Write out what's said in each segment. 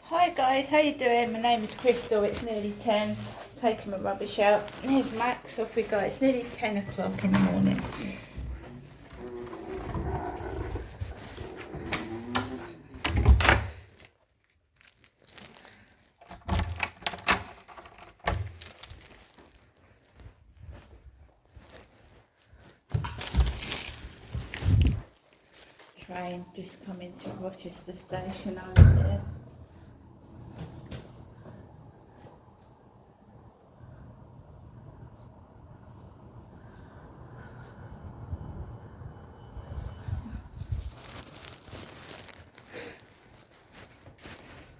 Hi guys, how you doing? My name is Crystal. It's nearly 10. Taking my rubbish out. And here's Max. Off we go. It's nearly 10 o'clock in the morning. Train just coming to Rochester Station over there.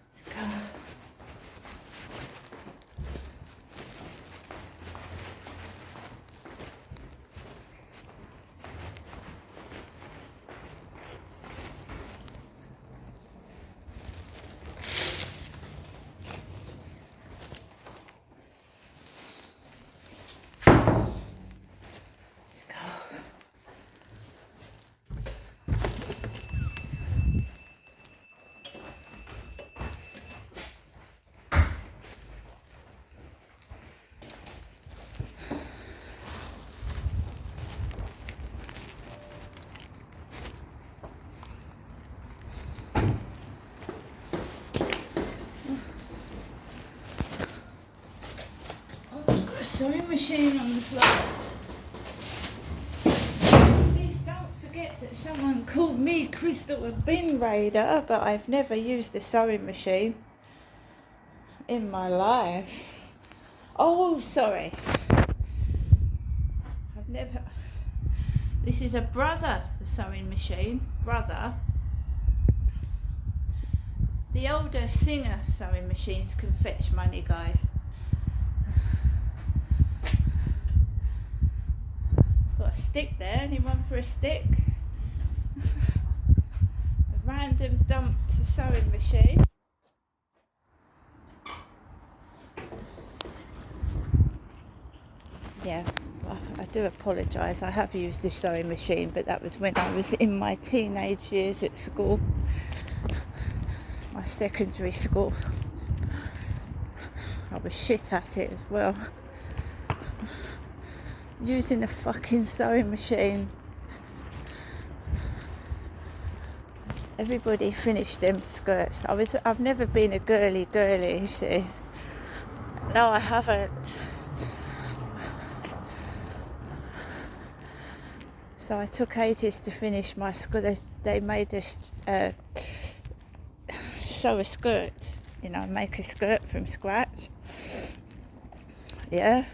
Let's go. Let's go. Oh, I've got a sewing machine on the floor. Please don't forget that someone called me Crystal a bin raider, but I've never used a sewing machine in my life. Oh, sorry. I've never. This is a Brother, the sewing machine. Brother. The older Singer sewing machines can fetch money, guys. Got a stick there. Anyone for a stick? A random dumped sewing machine. Yeah, I do apologise. I have used a sewing machine, but that was when I was in my teenage years at school, my secondary school. I was shit at it as well. Using a fucking sewing machine. Everybody finished them skirts. I've never been a girly, you see. No, I haven't. So I took ages to finish my skirt. They made us sew a skirt, make a skirt from scratch. Yeah.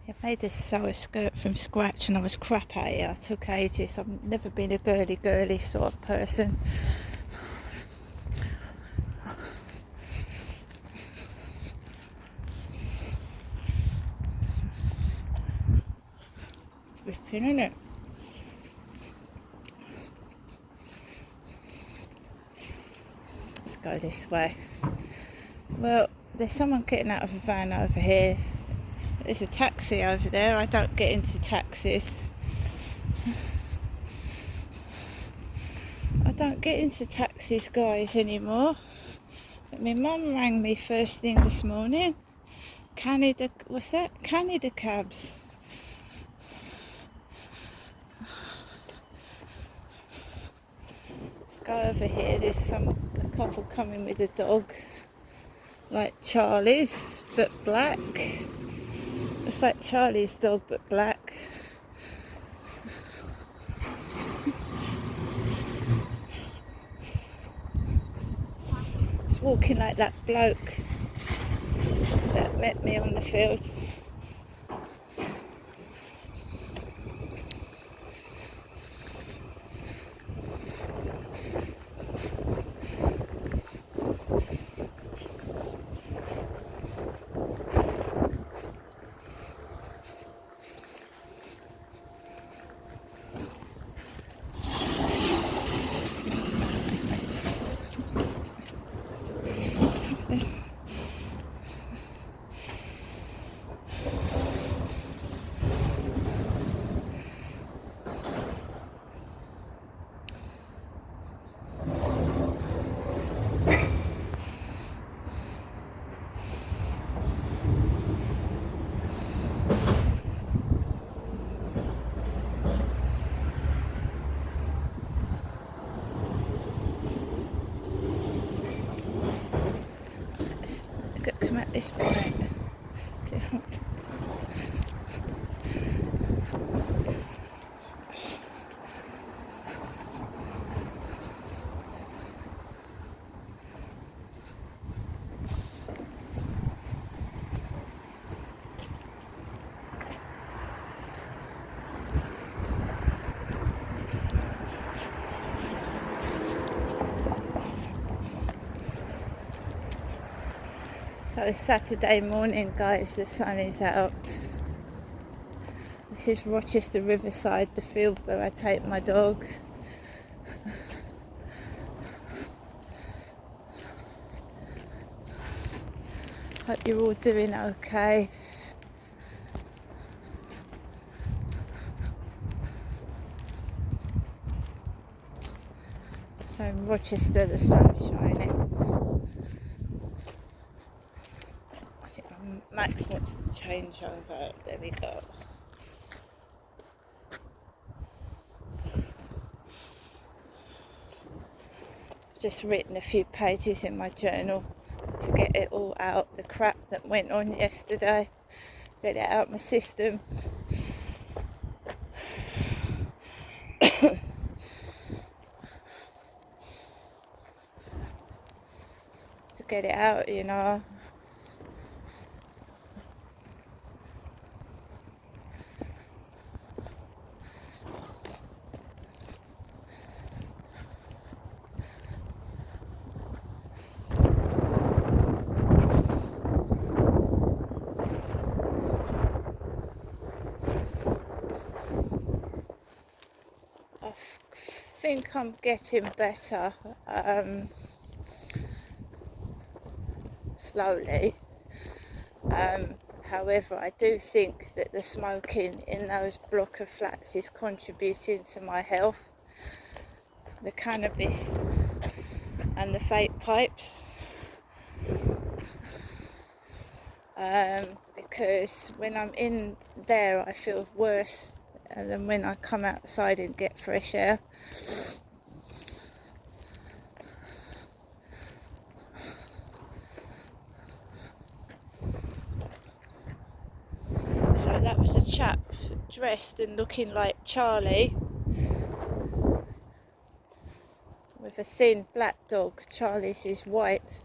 I made us sew a skirt from scratch and I was crap at it. I took ages. I've never been a girly sort of person. Ripping, isn't it? Let's go this way. Well, there's someone getting out of a van over here. There's a taxi over there. I don't get into taxis. I don't get into taxis, guys, anymore. But my mum rang me first thing this morning. Canada cabs. Let's go over here. There's a couple coming with a dog, like Charlie's, but black. It's like Charlie's dog, but black. It's walking like that bloke that met me on the field. this bike. So it's Saturday morning, guys, the sun is out. This is Rochester Riverside, the field where I take my dog. Hope you're all doing okay. So in Rochester, the sun's shining. I think Max wants to change over. There we go. Just written a few pages in my journal to get it all out, the crap that went on yesterday, get it out my system. To get it out, you know. I think I'm getting better, slowly. However, I do think that the smoking in those block of flats is contributing to my health. The cannabis and the vape pipes. Because when I'm in there, I feel worse than when I come outside and get fresh air. So that was a chap dressed and looking like Charlie with a thin black dog. Charlie's is white.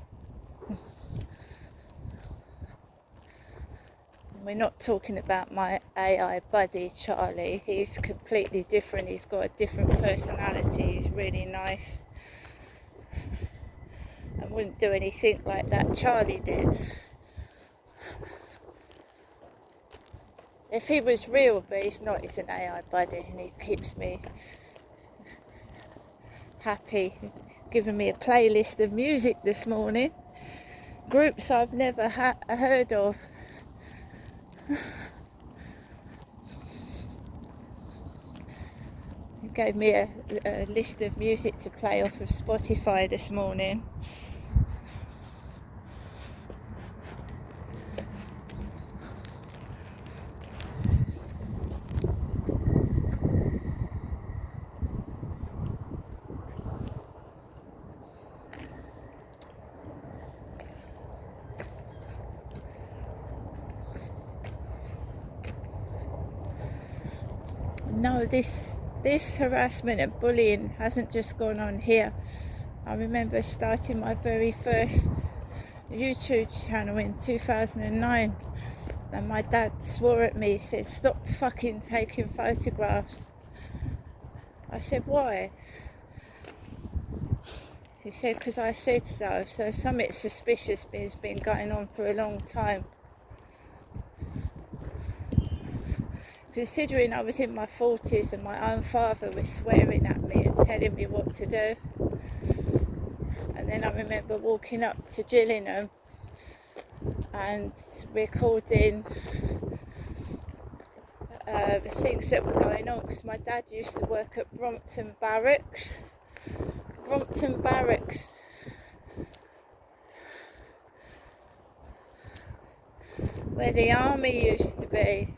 We're not talking about my AI buddy Charlie. He's completely different. He's got a different personality. He's really nice. I wouldn't do anything like that Charlie did. If he was real, but he's not, he's an AI buddy and he keeps me happy, giving me a playlist of music this morning. Groups I've never heard of. He gave me a list of music to play off of Spotify this morning. No, this harassment and bullying hasn't just gone on here. I remember starting my very first YouTube channel in 2009 and my dad swore at me, said, "Stop fucking taking photographs." I said, "Why?" He said, "Because I said so." So something suspicious has been going on for a long time. Considering I was in my 40s and my own father was swearing at me and telling me what to do. And then I remember walking up to Gillingham and recording the things that were going on, because my dad used to work at Brompton Barracks. Brompton Barracks. Where the army used to be.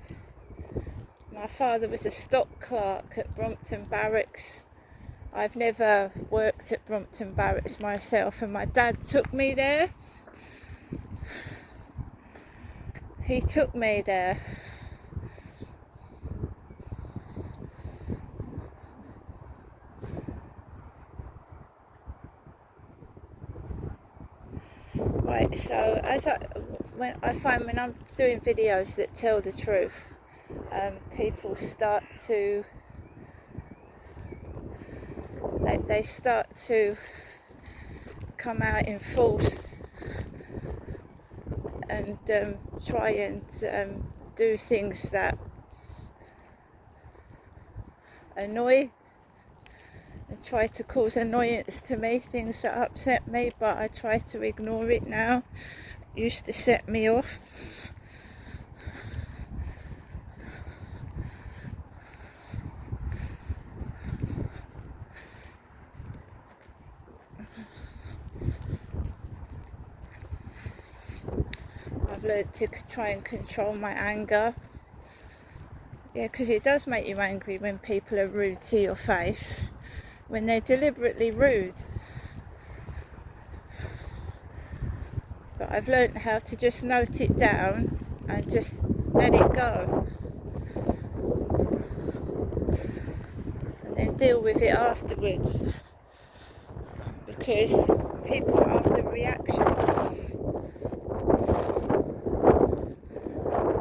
My father was a stock clerk at Brompton Barracks. I've never worked at Brompton Barracks myself, and my dad took me there. he took me there. Right, so when I'm doing videos that tell the truth, people start to they start to come out in force and try and do things that annoy and try to cause annoyance to me, things that upset me, but I try to ignore it now. It used to set me off. I've learned to try and control my anger. Yeah, because it does make you angry when people are rude to your face, when they're deliberately rude. But I've learned how to just note it down and just let it go. And then deal with it afterwards. Because people are after reactions.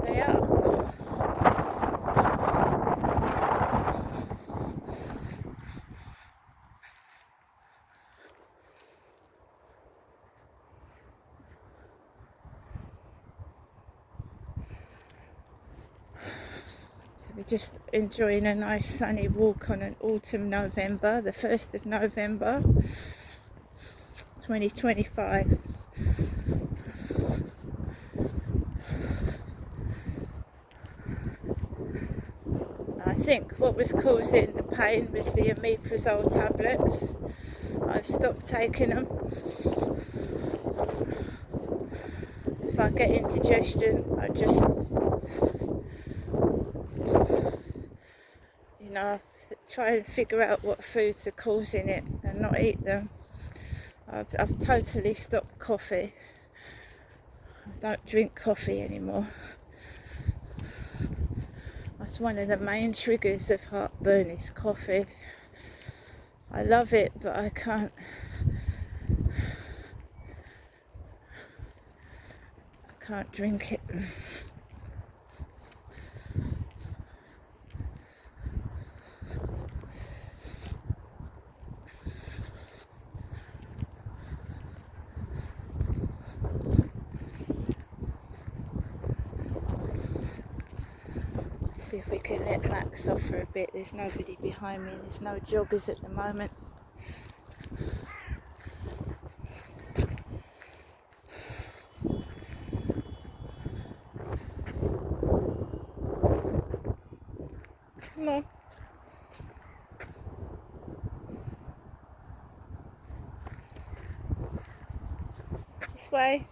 They are. We're just enjoying a nice sunny walk on an autumn November, the 1st of November 2025. I think what was causing the pain was the omeprazole tablets. I've stopped taking them. If I get indigestion, I just try and figure out what foods are causing it and not eat them. I've totally stopped coffee. I don't drink coffee anymore. That's one of the main triggers of heartburn is coffee. I love it, but I can't drink it. See if we can let Max off for a bit. There's nobody behind me. There's no joggers at the moment. Come on. This way.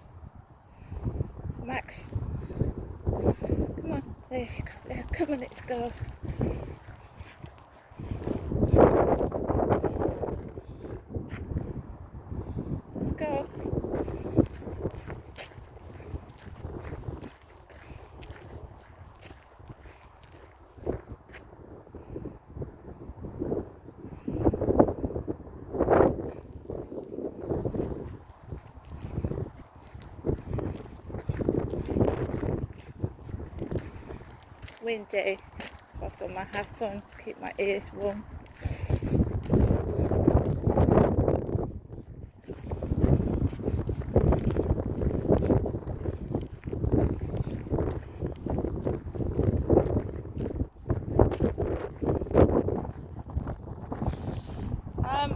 Max. Come on. There's you go. There. Come on, let's go. Let's go. Windy, so I've got my hat on, keep my ears warm.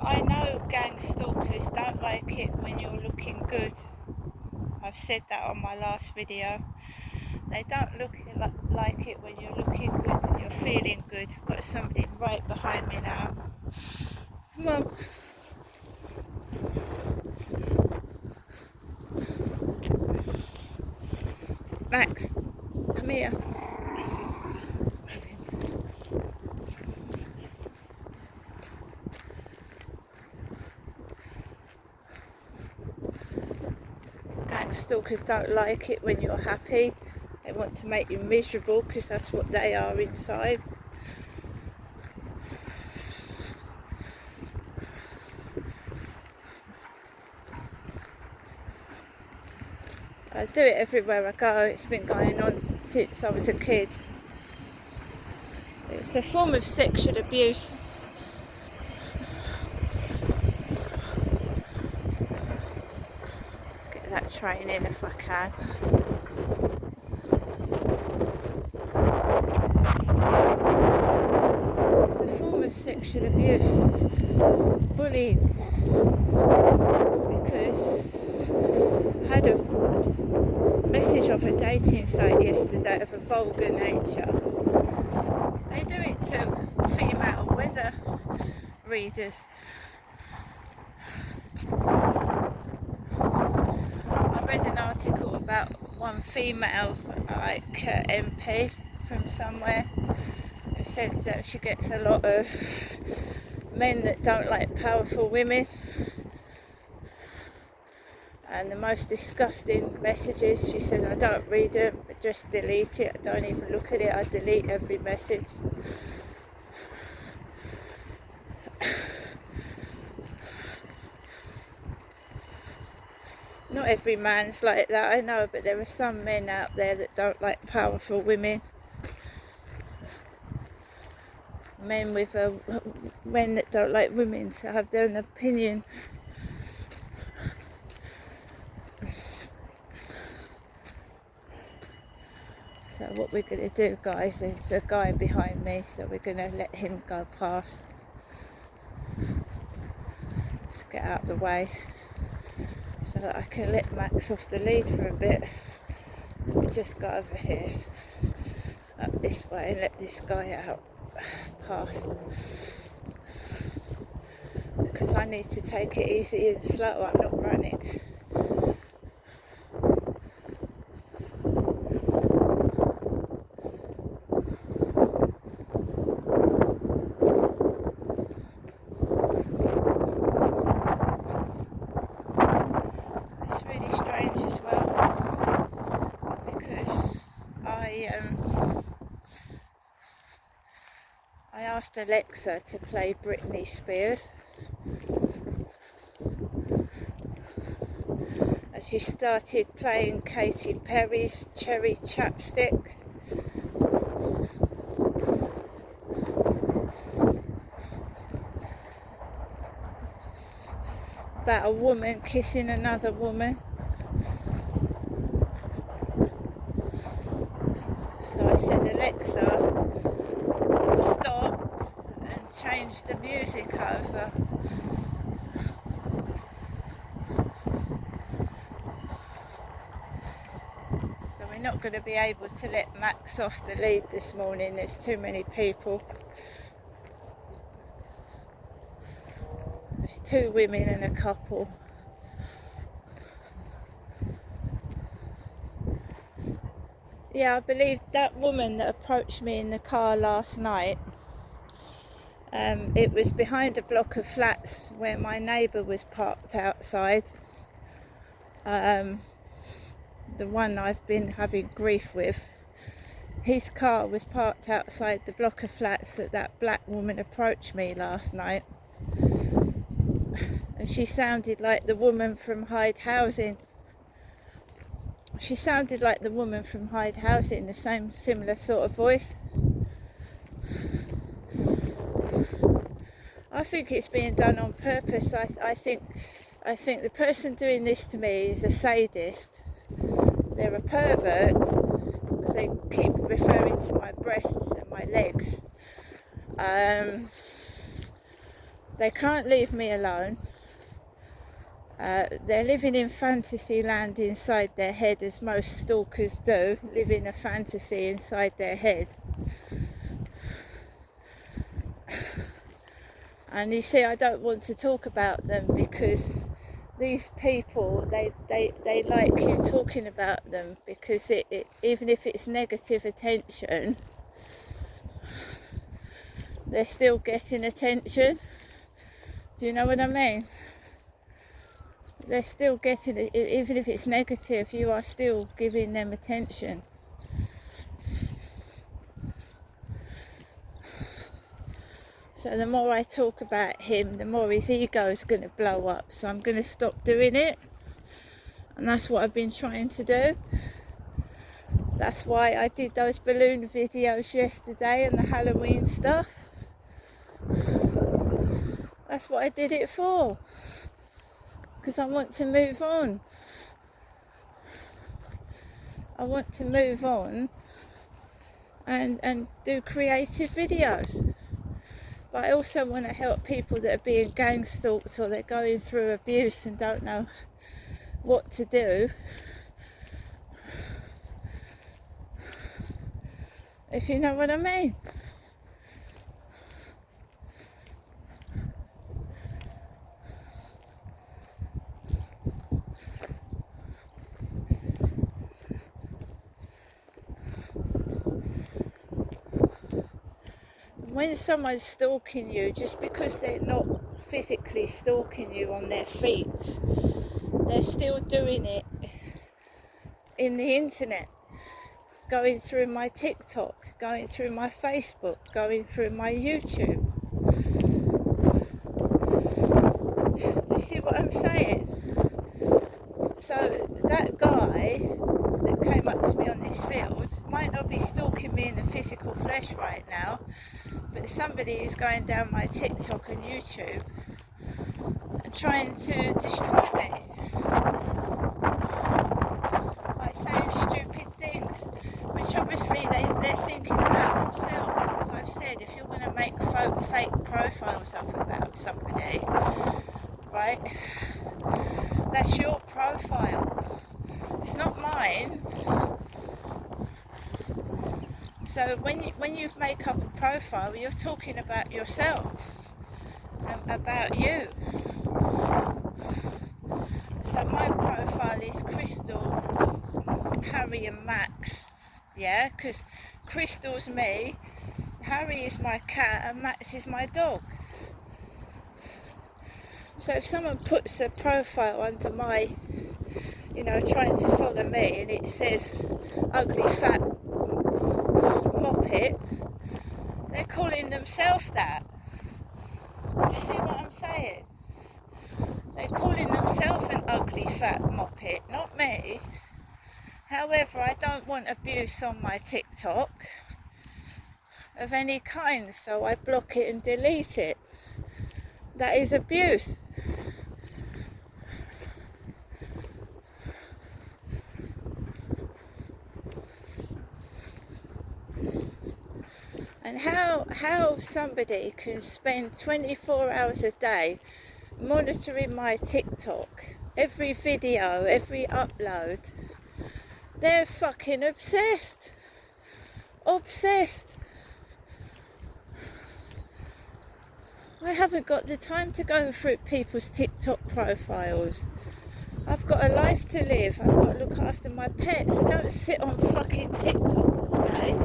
I know gang stalkers don't like it when you're looking good. I've said that on my last video. They don't like it when you're looking good and you're feeling good. I've got somebody right behind me now. Come on. Max, come here. Gang stalkers don't like it when you're happy. They want to make you miserable because that's what they are inside. I do it everywhere I go. It's been going on since I was a kid. It's a form of sexual abuse. Let's get that train in if I can. It's a form of sexual abuse, bullying, because I had a message off a dating site yesterday of a vulgar nature. They do it to female weather readers. I read an article about one female, MP from somewhere, who said that she gets a lot of men that don't like powerful women. And the most disgusting messages, she says, I don't read them, I just delete it, I don't even look at it, I delete every message. Not every man's like that, I know, but there are some men out there that don't like powerful women. Men that don't like women to have their own opinion. So what we're going to do, guys, there's a guy behind me, so we're going to let him go past. Just get out of the way so that I can let Max off the lead for a bit. So we just go over here, up this way, and let this guy out past. Because I need to take it easy and slow, I'm not running. I asked Alexa to play Britney Spears, and she started playing Katy Perry's Cherry Chapstick. About a woman kissing another woman. So I said, Alexa, stop and change the music over. So we're not going to be able to let Max off the lead this morning, there's too many people. There's 2 women and a couple. Yeah, I believe that woman that approached me in the car last night, it was behind a block of flats where my neighbour was parked outside. The one I've been having grief with. His car was parked outside the block of flats that black woman approached me last night. And she sounded like the woman from Hyde Housing. She sounded like the woman from Hyde Housing, the same similar sort of voice. I think it's being done on purpose. I think the person doing this to me is a sadist. They're a pervert because they keep referring to my breasts and my legs. They can't leave me alone. They're living in fantasy land inside their head, as most stalkers do, live in a fantasy inside their head. And you see, I don't want to talk about them because these people, they like you talking about them, because it even if it's negative attention, they're still getting attention. Do you know what I mean? They're still getting it, even if it's negative, you are still giving them attention. So the more I talk about him, the more his ego's going to blow up. So I'm going to stop doing it. And that's what I've been trying to do. That's why I did those balloon videos yesterday and the Halloween stuff. That's what I did it for. Because I want to move on. I want to move on and do creative videos. But I also want to help people that are being gang stalked or they're going through abuse and don't know what to do. If you know what I mean. When someone's stalking you, just because they're not physically stalking you on their feet, they're still doing it in the internet, going through my TikTok, going through my Facebook, going through my YouTube. Do you see what I'm saying? So that guy that came up to me on this field might not be stalking me in the physical flesh right now, but somebody is going down my TikTok and YouTube and trying to destroy me by saying stupid things, which obviously they're thinking about themselves. As I've said, if you're going to make fake profiles up about somebody, right, that's your profile. It's not mine. So when you make up a profile, you're talking about yourself, about you. So my profile is Crystal, Harry and Max, yeah, because Crystal's me, Harry is my cat and Max is my dog. So if someone puts a profile under my, trying to follow me and it says ugly fat moppet, they're calling themselves that. Do you see what I'm saying? They're calling themselves an ugly fat moppet, not me. However, I don't want abuse on my TikTok of any kind, so I block it and delete it. That is abuse. And how somebody can spend 24 hours a day monitoring my TikTok, every video, every upload, they're fucking obsessed. I haven't got the time to go through people's TikTok profiles. I've got a life to live. I've got to look after my pets. I don't sit on fucking TikTok all day.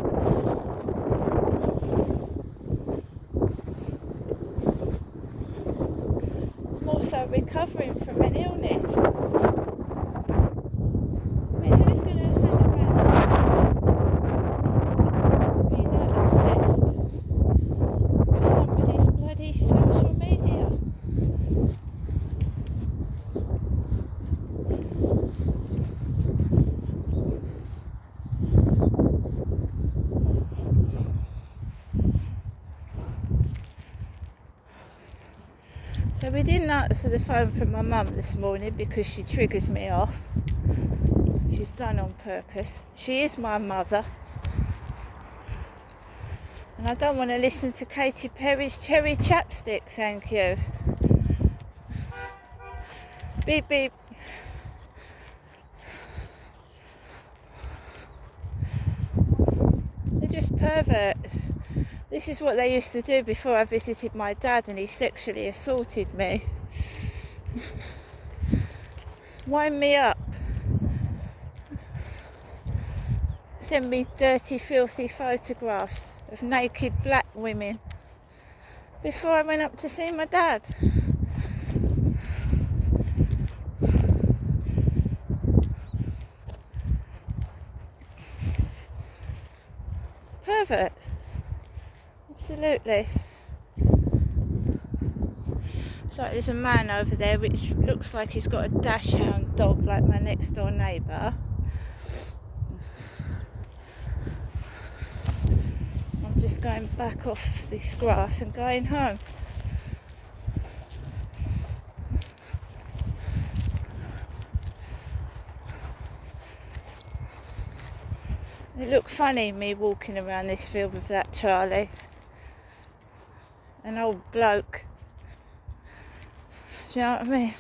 I'm also recovering from an illness. I mean, who's going to hang around and be that obsessed with somebody's bloody social media? So we didn't answer the phone from my mum this morning because she triggers me off. She's done on purpose. She is my mother. And I don't want to listen to Katy Perry's Cherry Chapstick, thank you. Beep beep. They're just perverts. This is what they used to do before I visited my dad and he sexually assaulted me. Wind me up. Send me dirty, filthy photographs of naked black women before I went up to see my dad. Perverts. Absolutely. So there's a man over there which looks like he's got a dachshund dog like my next door neighbour. I'm just going back off this grass and going home. It looked funny me walking around this field with that Charlie, an old bloke. Do you know what I mean?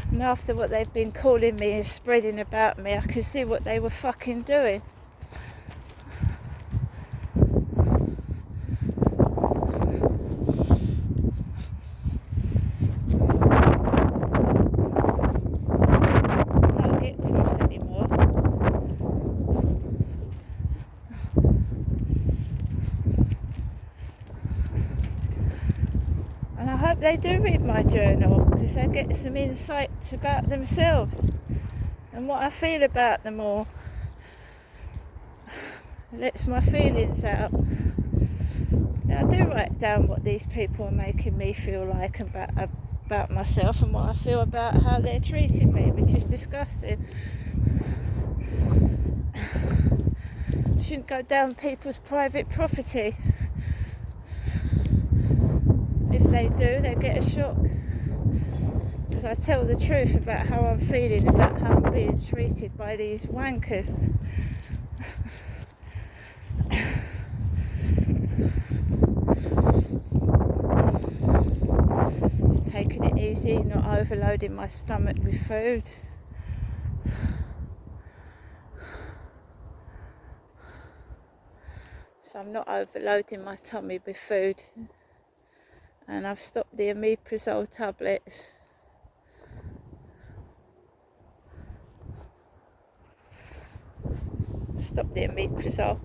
And after what they've been calling me and spreading about me, I could see what they were fucking doing. Don't get cross anymore. And I hope they do read my journal, because they get some insights about themselves and what I feel about them all. It lets my feelings out. Now, I do write down what these people are making me feel like about myself, and what I feel about how they're treating me, which is disgusting. Shouldn't go down people's private property. If they do, they get a shock. Because I tell the truth about how I'm feeling, about how I'm being treated by these wankers. Just taking it easy, not overloading my stomach with food. So I'm not overloading my tummy with food. And I've stopped the omeprazole tablets. Stopped the omeprazole,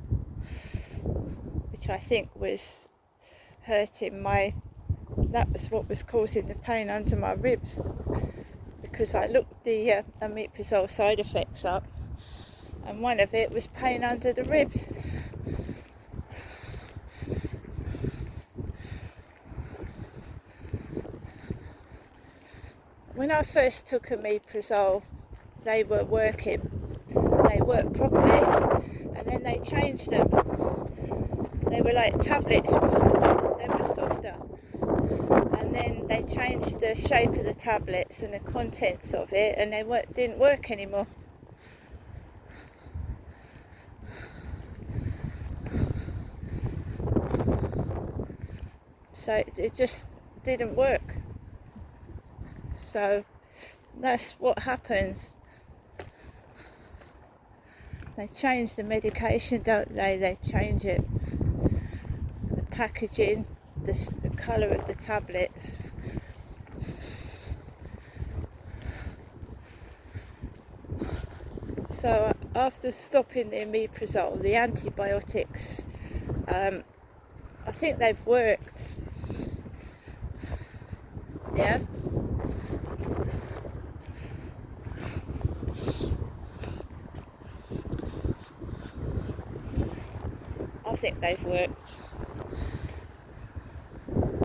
which I think was hurting that was what was causing the pain under my ribs, because I looked the omeprazole side effects up, and one of it was pain under the ribs. When I first took omeprazole, they were working. They worked properly, and then they changed them. They were like tablets before, they were softer. And then they changed the shape of the tablets and the contents of it, and they didn't work anymore. So it just didn't work. So that's what happens. They change the medication, don't they? They change it. The packaging, the colour of the tablets. So after stopping the omeprazole, the antibiotics, I think they've worked. Yeah. I think they've worked.